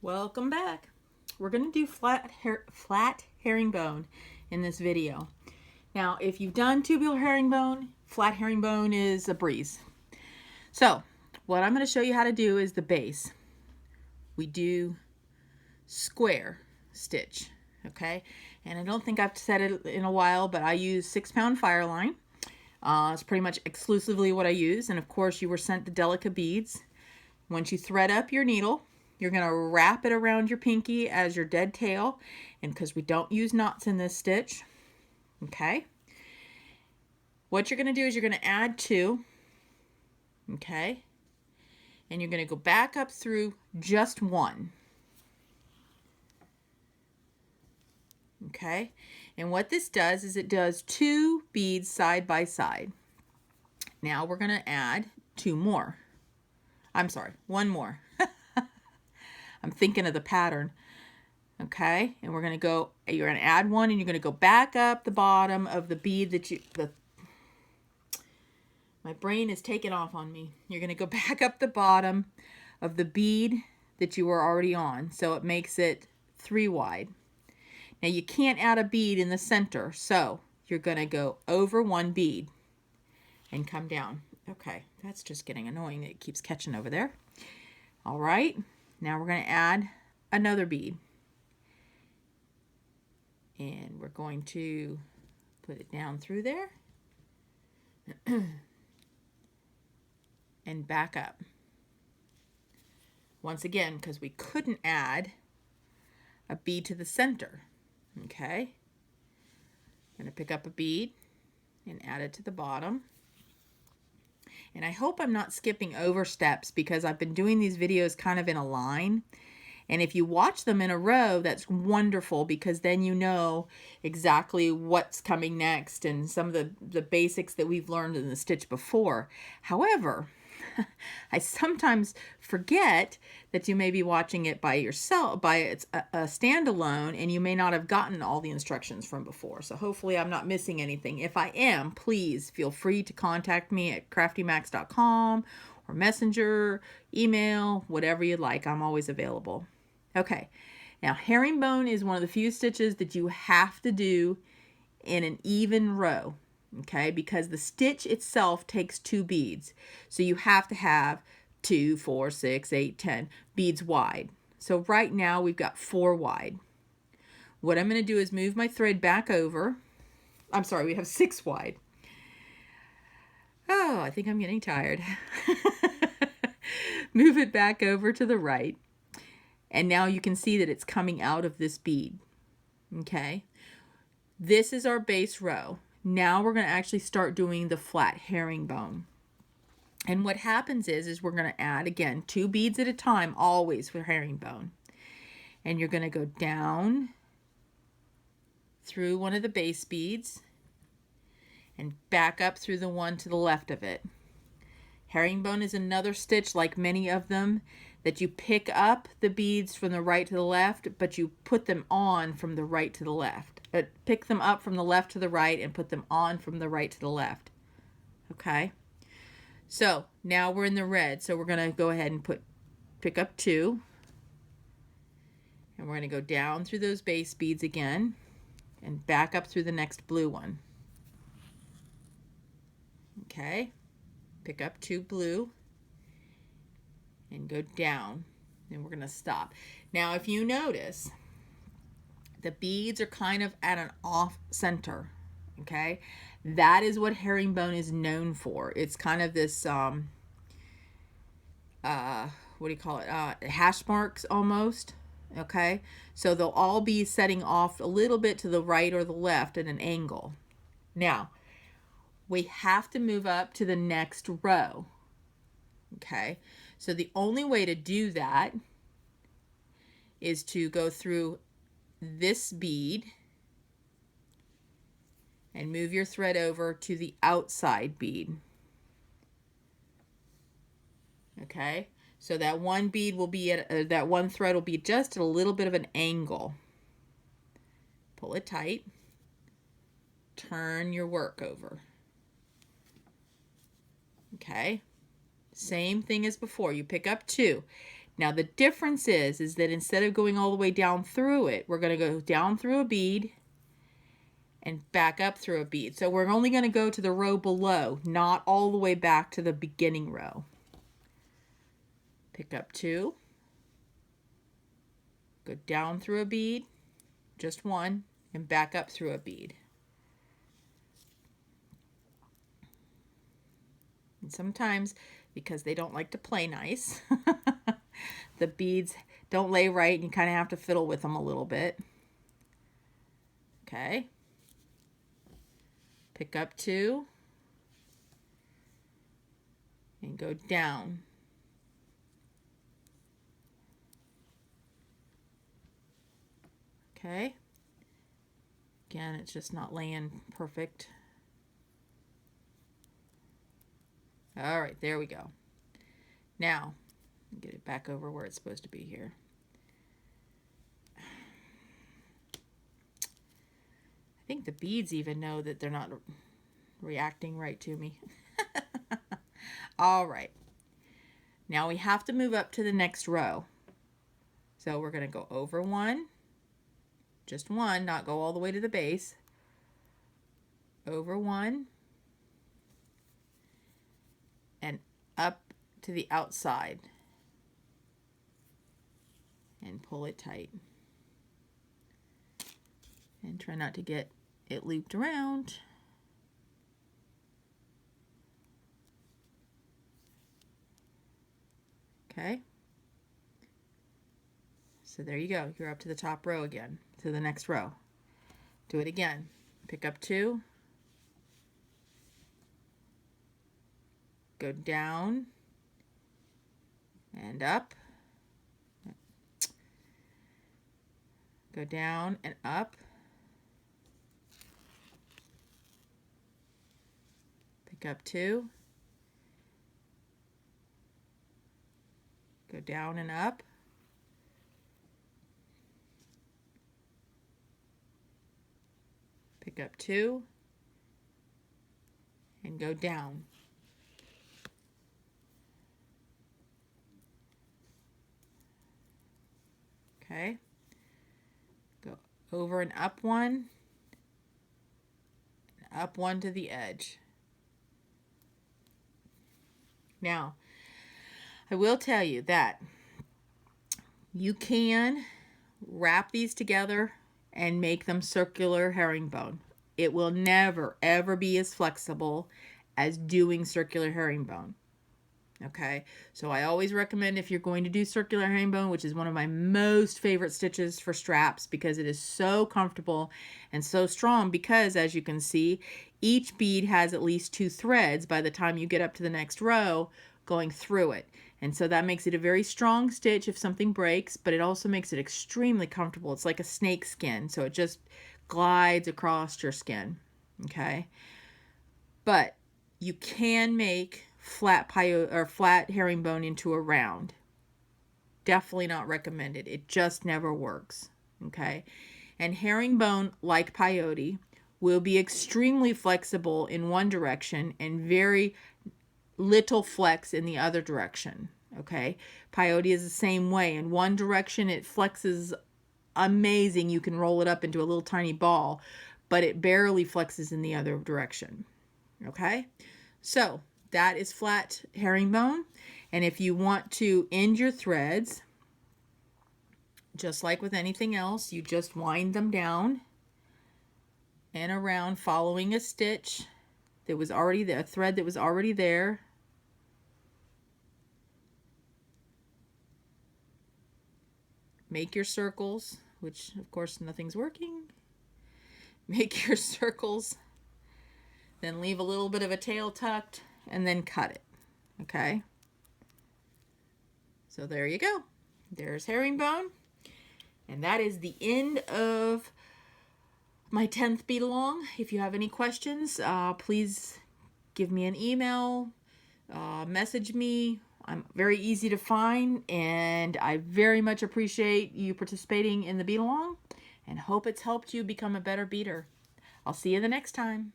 Welcome back. We're going to do flat herringbone in this video. Now, if you've done tubular herringbone, flat herringbone is a breeze. So, what I'm going to show you how to do is the base. We do square stitch, okay? And I don't think I've said it in a while, but I use 6-pound fire line. It's pretty much exclusively what I use. And of course, you were sent the delicate beads. Once you thread up your needle, you're going to wrap it around your pinky as your dead tail, and because we don't use knots in this stitch, okay? What you're going to do is you're going to add 2, okay? And you're going to go back up through just 1, okay? And what this does is it does 2 beads side by side. Now we're going to add 2 more. I'm sorry, 1 more. I'm thinking of the pattern. Okay, and you're going to add 1, and you're going to go back up the bottom of the bead that my brain is taking off on me. You're going to go back up the bottom of the bead that you were already on, so it makes it 3 wide. Now you can't add a bead in the center, so you're going to go over 1 bead and come down. Okay, that's just getting annoying. It keeps catching over there. All right, now we're going to add another bead. And we're going to put it down through there and back up. Once again, because we couldn't add a bead to the center. Okay, I'm going to pick up a bead and add it to the bottom. And I hope I'm not skipping over steps because I've been doing these videos kind of in a line. And if you watch them in a row, that's wonderful because then you know exactly what's coming next and some of the basics that we've learned in the stitch before. However, I sometimes forget that you may be watching it by yourself, it's a standalone, and you may not have gotten all the instructions from before. So hopefully I'm not missing anything. If I am, please feel free to contact me at kraftymax.com or messenger, email, whatever you'd like. I'm always available. Okay, now herringbone is one of the few stitches that you have to do in an even row, okay, because the stitch itself takes 2 beads. So you have to have 2, 4, 6, 8, 10 beads wide. So right now we've got 4 wide. What I'm going to do is move my thread back over. I'm sorry, we have 6 wide. Oh, I think I'm getting tired. Move it back over to the right. And now you can see that it's coming out of this bead. Okay. This is our base row. Now we're going to actually start doing the flat herringbone. And what happens is we're going to add, again, 2 beads at a time, always for herringbone. And you're going to go down through one of the base beads and back up through the one to the left of it. Herringbone is another stitch, like many of them, that you pick up the beads from the right to the left, but you put them on from the right to the left. Pick them up from the left to the right and put them on from the right to the left. Okay? So now we're in the red, so we're going to go ahead and pick up 2. And we're going to go down through those base beads again and back up through the next blue one. Okay? Pick up 2 blue and go down, and we're going to stop. Now if you notice, the beads are kind of at an off center, okay? That is what herringbone is known for. It's kind of this what do you call it, hash marks almost, okay? So they'll all be setting off a little bit to the right or the left at an angle. Now we have to move up to the next row. Okay, so the only way to do that is to go through this bead and move your thread over to the outside bead. Okay, so that one bead will be at that one thread will be just at a little bit of an angle. Pull it tight. Turn your work over. Okay. Same thing as before. You pick up 2. Now the difference is that instead of going all the way down through it, we're going to go down through a bead and back up through a bead. So we're only going to go to the row below, not all the way back to the beginning row. Pick up 2, go down through a bead, just 1, and back up through a bead. And sometimes, because they don't like to play nice, the beads don't lay right and you kind of have to fiddle with them a little bit. Okay. Pick up 2 and go down. Okay. Again, it's just not laying perfect. All right, there we go. Now, get it back over where it's supposed to be here. I think the beads even know that they're not reacting right to me. All right. Now we have to move up to the next row. So we're going to go over 1, just 1, not go all the way to the base. Over 1 and up to the outside and pull it tight. And try not to get it looped around. Okay. So there you go. You're up to the top row again, to the next row. Do it again. Pick up 2. Go down and up. Go down and up. Pick up 2. Go down and up. Pick up 2 and go down. Okay. Go over and up 1, and up 1 to the edge. Now, I will tell you that you can wrap these together and make them circular herringbone. It will never, ever be as flexible as doing circular herringbone. Okay, so I always recommend, if you're going to do circular herringbone, which is one of my most favorite stitches for straps because it is so comfortable and so strong, because as you can see, each bead has at least 2 threads by the time you get up to the next row going through it. And so that makes it a very strong stitch if something breaks, but it also makes it extremely comfortable. It's like a snake skin, so it just glides across your skin. Okay, but you can make flat herringbone into a round. Definitely not recommended. It just never works. Okay, and herringbone, like peyote, will be extremely flexible in one direction and very little flex in the other direction. Okay, peyote is the same way. In one direction it flexes amazing. You can roll it up into a little tiny ball, but it barely flexes in the other direction. Okay, so that is flat herringbone. And if you want to end your threads, just like with anything else, you just wind them down and around, following a stitch that was already there, a thread that was already there. Make your circles, which of course nothing's working. Make your circles, then leave a little bit of a tail tucked, and then cut it. Okay, so there you go. There's herringbone, and that is the end of my 10th BeadALong. If you have any questions, please give me an email, message me. I'm very easy to find, and I very much appreciate you participating in the BeadALong and hope it's helped you become a better beader. I'll see you the next time.